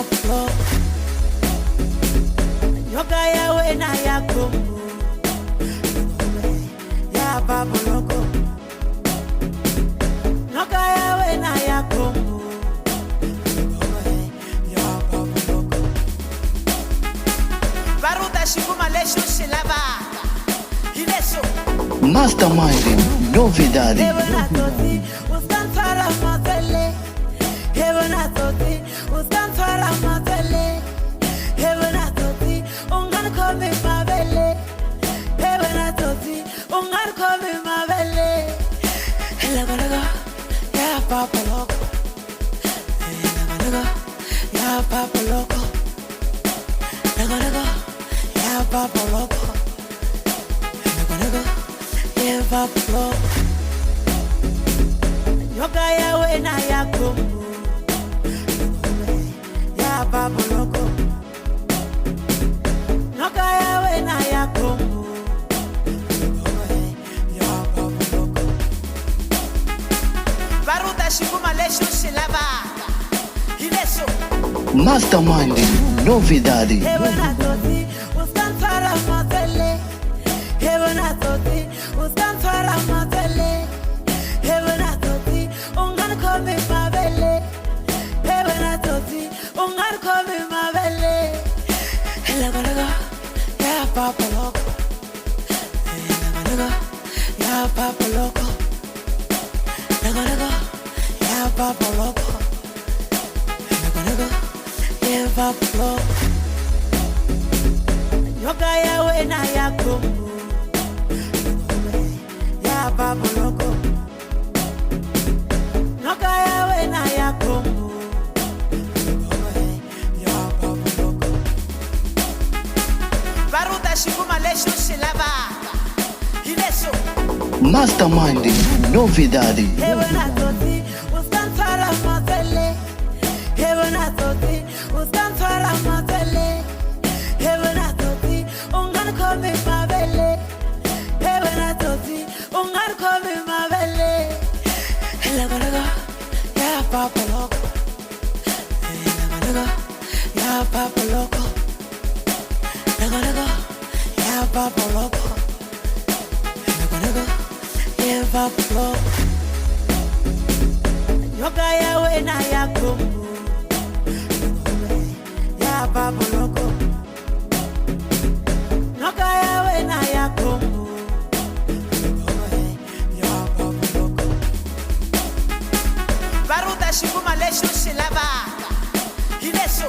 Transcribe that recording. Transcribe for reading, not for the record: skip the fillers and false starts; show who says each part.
Speaker 1: paplo nyoka yawe na yako ya paplo nyoka yawe na yako ya paplo baruta shikuma lesho shilabaka hileso
Speaker 2: Mastermind novidade.
Speaker 1: Nyoka yawe na yako ya baba loko nyoka yawe na yako ya baba loko baruta shikuma lesho shilabaka hileso
Speaker 2: Mastermind novidade.
Speaker 1: Papa loco, ya papa loco, ya papa loco, ya papa loco, nyoka yawe na yako, ya papa loco, nyoka yawe na yako, ya papa loco, baruta shikuma lesho shilabaka hileso
Speaker 2: Mastermind novidade.
Speaker 1: Papa loco, ya papa loco, ya papa loco, ya papa loco, nyoka yawe na yako, ya papa loco, nyoka yawe na yako, ya papa loco, baruta shikuma lesho shilabaka hileso